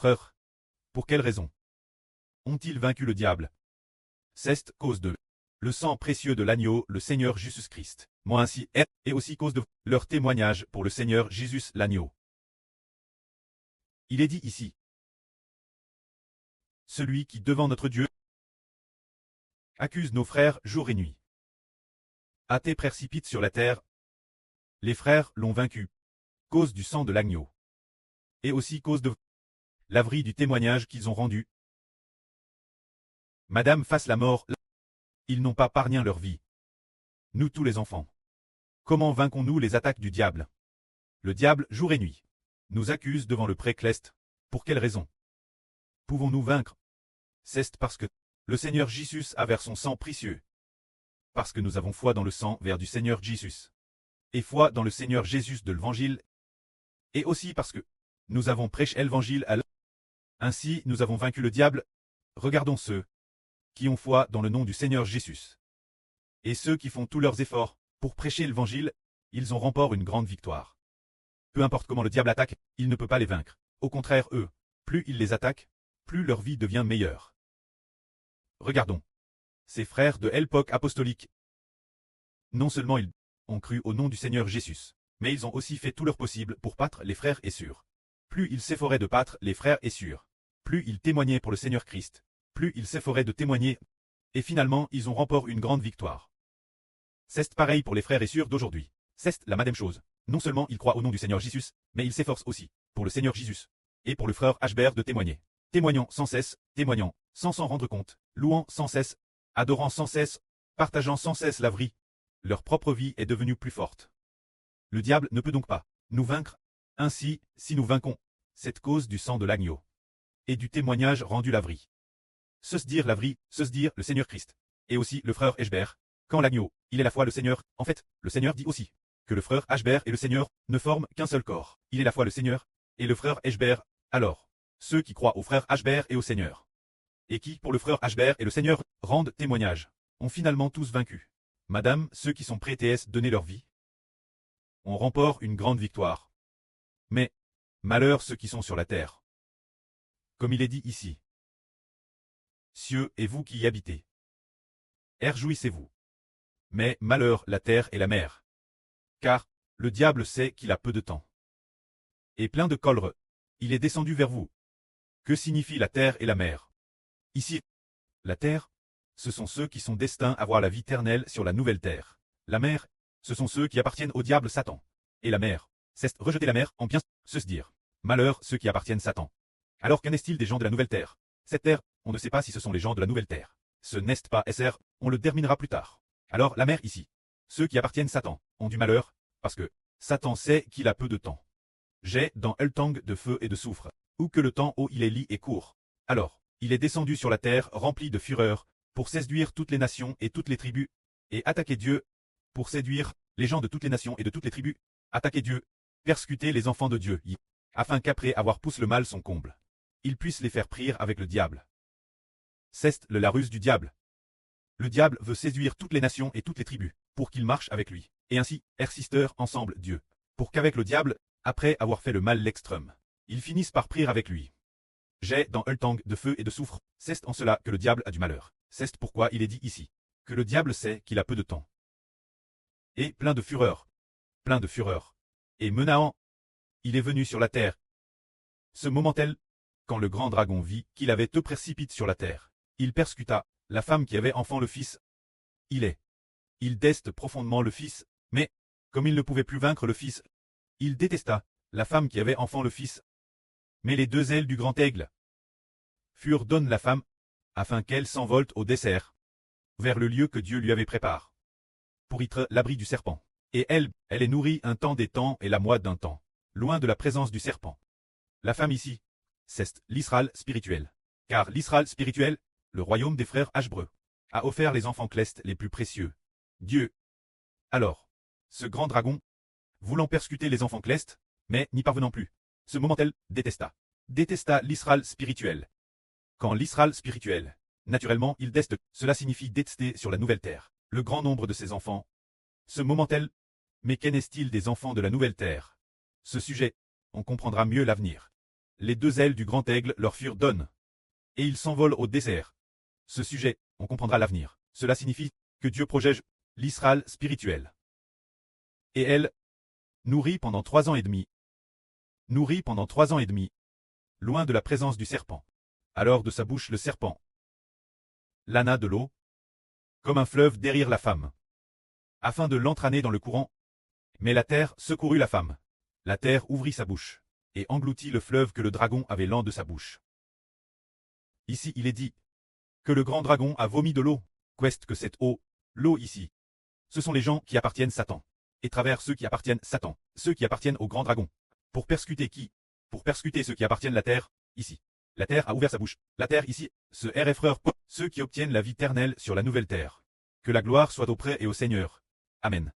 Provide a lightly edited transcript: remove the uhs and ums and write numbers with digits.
Frères, pour quelle raison ont-ils vaincu le diable? C'est cause de le sang précieux de l'agneau, le Seigneur Jésus-Christ. Moi ainsi est, et aussi cause de leur témoignage pour le Seigneur Jésus l'agneau. Il est dit ici. Celui qui, devant notre Dieu, accuse nos frères jour et nuit. Athée précipite sur la terre. Les frères l'ont vaincu, cause du sang de l'agneau. Et aussi cause de l'avril du témoignage qu'ils ont rendu. Madame face la mort, ils n'ont pas pargné leur vie. Nous tous les enfants. Comment vainquons-nous les attaques du diable? Le diable, jour et nuit, nous accuse devant le précleste. Pour quelle raison pouvons-nous vaincre? C'est parce que le Seigneur Jésus a vers son sang précieux. Parce que nous avons foi dans le sang vers du Seigneur Jésus. Et foi dans le Seigneur Jésus de l'Évangile. Et aussi parce que nous avons prêché l'Évangile à l'homme. Ainsi nous avons vaincu le diable. Regardons ceux qui ont foi dans le nom du Seigneur Jésus. Et ceux qui font tous leurs efforts pour prêcher l'Évangile, ils ont remporté une grande victoire. Peu importe comment le diable attaque, il ne peut pas les vaincre. Au contraire, eux, plus il les attaque, plus leur vie devient meilleure. Regardons. Ces frères de l'époque apostolique. Non seulement ils ont cru au nom du Seigneur Jésus, mais ils ont aussi fait tout leur possible pour battre les frères et sœurs. Plus ils s'efforaient de battre les frères et sœurs, plus ils témoignaient pour le Seigneur Christ, plus ils s'efforaient de témoigner, et finalement ils ont remporté une grande victoire. C'est pareil pour les frères et sœurs d'aujourd'hui. C'est la même chose. Non seulement ils croient au nom du Seigneur Jésus, mais ils s'efforcent aussi, pour le Seigneur Jésus, et pour le frère Hbert de témoigner. Témoignant sans cesse, témoignant, sans s'en rendre compte, louant sans cesse, adorant sans cesse, partageant sans cesse la vie. Leur propre vie est devenue plus forte. Le diable ne peut donc pas nous vaincre. Ainsi, si nous vainquons cette cause du sang de l'agneau et du témoignage rendu la vie. Se dire la vie, se dire le Seigneur Christ, et aussi le frère Hbert. Quand l'agneau, il est la fois le Seigneur, en fait, le Seigneur dit aussi que le frère Hbert et le Seigneur ne forment qu'un seul corps. Il est la fois le Seigneur et le frère Hbert. Alors, ceux qui croient au frère Hbert et au Seigneur, et qui, pour le frère Hbert et le Seigneur, rendent témoignage, ont finalement tous vaincu. Madame, ceux qui sont prêtés à donner leur vie, on remporte une grande victoire. Mais, malheur ceux qui sont sur la terre. Comme il est dit ici. Cieux et vous qui y habitez. Réjouissez-vous. Mais malheur la terre et la mer. Car, le diable sait qu'il a peu de temps. Et plein de colère, il est descendu vers vous. Que signifie la terre et la mer? Ici, la terre, ce sont ceux qui sont destinés à avoir la vie éternelle sur la nouvelle terre. La mer, ce sont ceux qui appartiennent au diable Satan. Et la mer, c'est rejeter la mer en bien se dire. Malheur ceux qui appartiennent Satan. Alors qu'en est-il des gens de la nouvelle terre? Cette terre, on ne sait pas si ce sont les gens de la nouvelle terre. Ce n'est pas SR, on le terminera plus tard. Alors la mer ici. Ceux qui appartiennent Satan ont du malheur, parce que Satan sait qu'il a peu de temps. J'ai dans le temps de feu et de soufre, ou que le temps où il est lit et court. Alors, il est descendu sur la terre rempli de fureur, pour séduire toutes les nations et toutes les tribus, et attaquer Dieu, pour séduire les gens de toutes les nations et de toutes les tribus, attaquer Dieu, persécuter les enfants de Dieu, afin qu'après avoir poussé le mal son comble, il puisse les faire prier avec le diable. C'est la ruse du diable. Le diable veut séduire toutes les nations et toutes les tribus, pour qu'ils marchent avec lui, et ainsi, persister ensemble Dieu, pour qu'avec le diable, après avoir fait le mal l'extrême, ils finissent par prier avec lui. J'ai dans le temps de feu et de soufre, c'est en cela que le diable a du malheur. C'est pourquoi il est dit ici, que le diable sait qu'il a peu de temps. Et plein de fureur, et menaçant, il est venu sur la terre. Ce moment tel, quand le grand dragon vit qu'il avait te précipite sur la terre, il persécuta la femme qui avait enfant le fils. Il déteste profondément le fils, mais, comme il ne pouvait plus vaincre le fils, il détesta la femme qui avait enfant le fils. Mais les deux ailes du grand aigle furent données la femme, afin qu'elle s'envole au dessert, vers le lieu que Dieu lui avait préparé, pour être l'abri du serpent. Et elle est nourrie un temps des temps et la moitié d'un temps, loin de la présence du serpent. La femme ici, c'est l'Israël spirituel. Car l'Israël spirituel, le royaume des frères Hébreux, a offert les enfants clestes les plus précieux. Dieu. Alors, ce grand dragon, voulant persécuter les enfants clestes, mais n'y parvenant plus, ce moment-tel détesta l'Israël spirituel. Quand l'Israël spirituel, naturellement il déteste, cela signifie détester sur la nouvelle terre, le grand nombre de ses enfants. Ce moment-tel, mais qu'en est-il des enfants de la nouvelle terre? Ce sujet, on comprendra mieux l'avenir. les deux ailes du grand aigle leur furent données. Et ils s'envolent au désert. Ce sujet, on comprendra l'avenir. Cela signifie que Dieu protège l'Israël spirituel. Et elle nourrit pendant 3 ans et demi. Nourrit pendant 3 ans et demi. Loin de la présence du serpent. Alors de sa bouche le serpent lana de l'eau, comme un fleuve derrière la femme, afin de l'entraîner dans le courant. Mais la terre secourut la femme. La terre ouvrit sa bouche, et engloutit le fleuve que le dragon avait lent de sa bouche. Ici il est dit que le grand dragon a vomi de l'eau. Qu'est-ce que cette eau, l'eau ici? Ce sont les gens qui appartiennent Satan, et travers ceux qui appartiennent Satan, ceux qui appartiennent au grand dragon. Pour persécuter qui? Pour persécuter ceux qui appartiennent la terre, ici. La terre a ouvert sa bouche. La terre ici, ce RF, ceux qui obtiennent la vie éternelle sur la nouvelle terre. Que la gloire soit auprès et au Seigneur. Amen.